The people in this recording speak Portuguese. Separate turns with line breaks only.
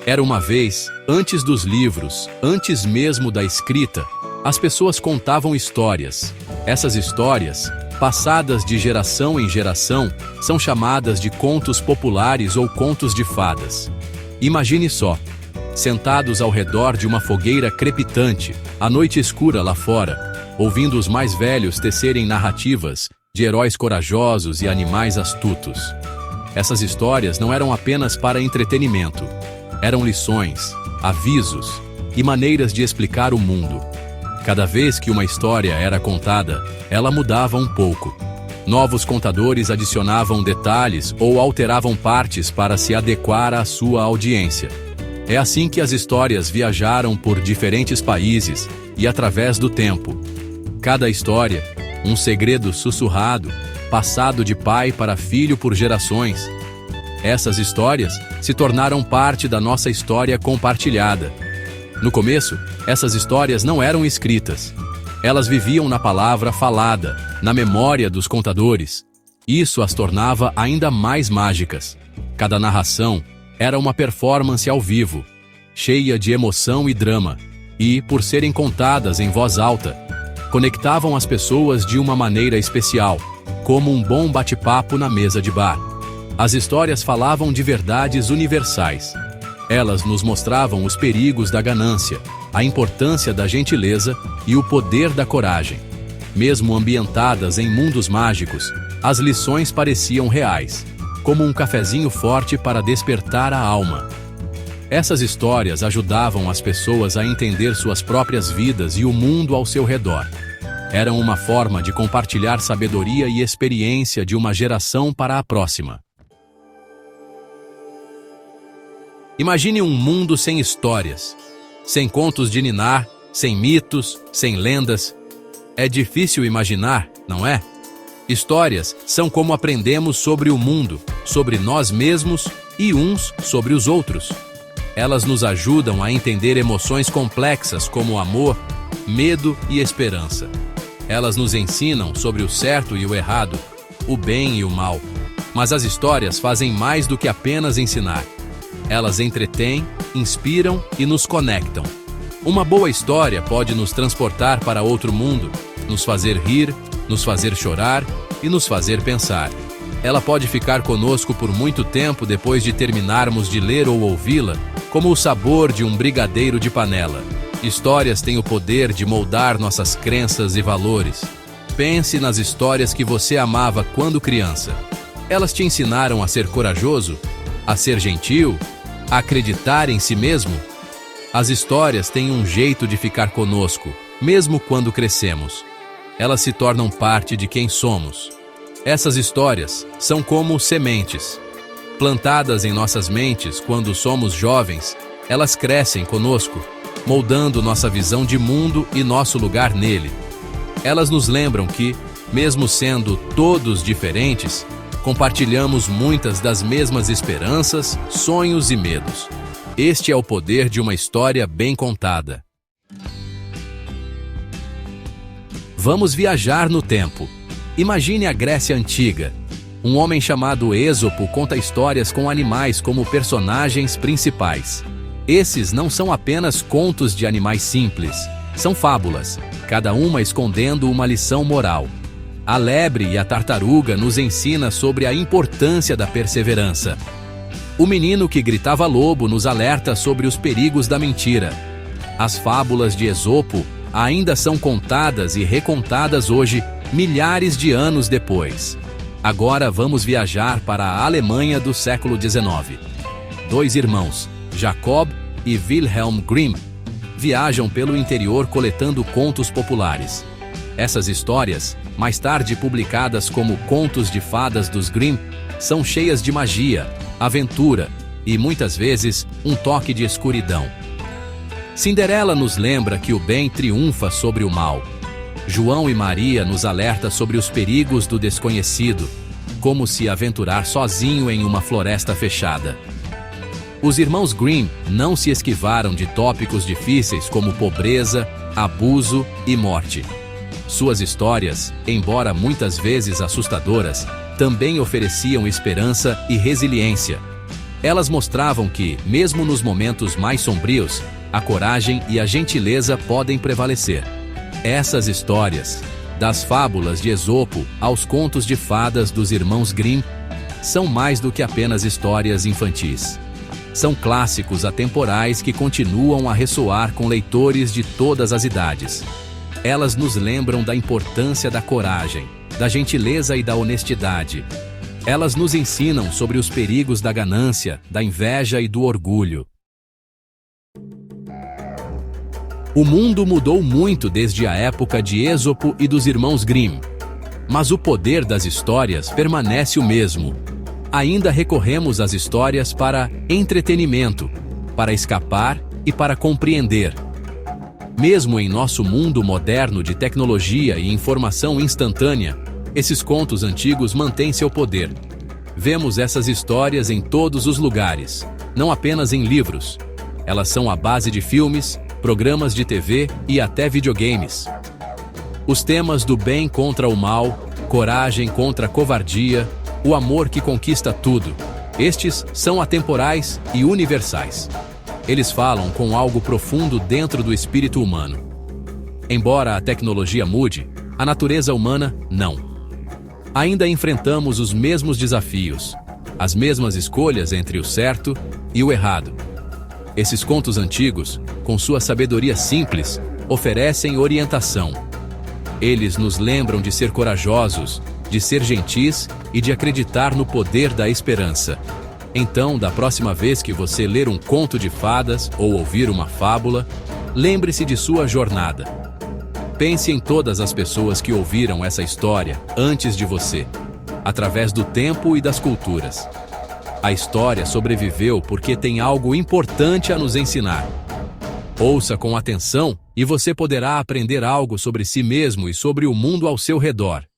Era uma vez, antes dos livros, antes mesmo da escrita, as pessoas contavam histórias. Essas histórias, passadas de geração em geração, são chamadas de contos populares ou contos de fadas. Imagine só, sentados ao redor de uma fogueira crepitante, à noite escura lá fora, ouvindo os mais velhos tecerem narrativas de heróis corajosos e animais astutos. Essas histórias não eram apenas para entretenimento. Eram lições, avisos e maneiras de explicar o mundo. Cada vez que uma história era contada, ela mudava um pouco. Novos contadores adicionavam detalhes ou alteravam partes para se adequar à sua audiência. É assim que as histórias viajaram por diferentes países e através do tempo. Cada história, um segredo sussurrado, passado de pai para filho por gerações. Essas histórias se tornaram parte da nossa história compartilhada. No começo, essas histórias não eram escritas. Elas viviam na palavra falada, na memória dos contadores. Isso as tornava ainda mais mágicas. Cada narração era uma performance ao vivo, cheia de emoção e drama, e, por serem contadas em voz alta, conectavam as pessoas de uma maneira especial, como um bom bate-papo na mesa de bar. As histórias falavam de verdades universais. Elas nos mostravam os perigos da ganância, a importância da gentileza e o poder da coragem. Mesmo ambientadas em mundos mágicos, as lições pareciam reais, como um cafezinho forte para despertar a alma. Essas histórias ajudavam as pessoas a entender suas próprias vidas e o mundo ao seu redor. Eram uma forma de compartilhar sabedoria e experiência de uma geração para a próxima. Imagine um mundo sem histórias, sem contos de ninar, sem mitos, sem lendas. É difícil imaginar, não é? Histórias são como aprendemos sobre o mundo, sobre nós mesmos e uns sobre os outros. Elas nos ajudam a entender emoções complexas como amor, medo e esperança. Elas nos ensinam sobre o certo e o errado, o bem e o mal. Mas as histórias fazem mais do que apenas ensinar. Elas entretêm, inspiram e nos conectam. Uma boa história pode nos transportar para outro mundo, nos fazer rir, nos fazer chorar e nos fazer pensar. Ela pode ficar conosco por muito tempo depois de terminarmos de ler ou ouvi-la, como o sabor de um brigadeiro de panela. Histórias têm o poder de moldar nossas crenças e valores. Pense nas histórias que você amava quando criança. Elas te ensinaram a ser corajoso, a ser gentil, a acreditar em si mesmo? As histórias têm um jeito de ficar conosco, mesmo quando crescemos. Elas se tornam parte de quem somos. Essas histórias são como sementes. Plantadas em nossas mentes quando somos jovens, elas crescem conosco, moldando nossa visão de mundo e nosso lugar nele. Elas nos lembram que, mesmo sendo todos diferentes, compartilhamos muitas das mesmas esperanças, sonhos e medos. Este é o poder de uma história bem contada. Vamos viajar no tempo. Imagine a Grécia Antiga. Um homem chamado Êxopo conta histórias com animais como personagens principais. Esses não são apenas contos de animais simples, são fábulas, cada uma escondendo uma lição moral. A lebre e a tartaruga nos ensina sobre a importância da perseverança. O menino que gritava lobo nos alerta sobre os perigos da mentira. As fábulas de Esopo ainda são contadas e recontadas hoje, milhares de anos depois. Agora vamos viajar para a Alemanha do século XIX. Dois irmãos, Jacob e Wilhelm Grimm, viajam pelo interior coletando contos populares. Essas histórias, mais tarde publicadas como Contos de Fadas dos Grimm, são cheias de magia, aventura e, muitas vezes, um toque de escuridão. Cinderela nos lembra que o bem triunfa sobre o mal. João e Maria nos alerta sobre os perigos do desconhecido, como se aventurar sozinho em uma floresta fechada. Os irmãos Grimm não se esquivaram de tópicos difíceis como pobreza, abuso e morte. Suas histórias, embora muitas vezes assustadoras, também ofereciam esperança e resiliência. Elas mostravam que, mesmo nos momentos mais sombrios, a coragem e a gentileza podem prevalecer. Essas histórias, das fábulas de Esopo aos contos de fadas dos irmãos Grimm, são mais do que apenas histórias infantis. São clássicos atemporais que continuam a ressoar com leitores de todas as idades. Elas nos lembram da importância da coragem, da gentileza e da honestidade. Elas nos ensinam sobre os perigos da ganância, da inveja e do orgulho. O mundo mudou muito desde a época de Esopo e dos irmãos Grimm. Mas o poder das histórias permanece o mesmo. Ainda recorremos às histórias para entretenimento, para escapar e para compreender. Mesmo em nosso mundo moderno de tecnologia e informação instantânea, esses contos antigos mantêm seu poder. Vemos essas histórias em todos os lugares, não apenas em livros. Elas são a base de filmes, programas de TV e até videogames. Os temas do bem contra o mal, coragem contra a covardia, o amor que conquista tudo, estes são atemporais e universais. Eles falam com algo profundo dentro do espírito humano. Embora a tecnologia mude, a natureza humana não. Ainda enfrentamos os mesmos desafios, as mesmas escolhas entre o certo e o errado. Esses contos antigos, com sua sabedoria simples, oferecem orientação. Eles nos lembram de ser corajosos, de ser gentis e de acreditar no poder da esperança. Então, da próxima vez que você ler um conto de fadas ou ouvir uma fábula, lembre-se de sua jornada. Pense em todas as pessoas que ouviram essa história antes de você, através do tempo e das culturas. A história sobreviveu porque tem algo importante a nos ensinar. Ouça com atenção e você poderá aprender algo sobre si mesmo e sobre o mundo ao seu redor.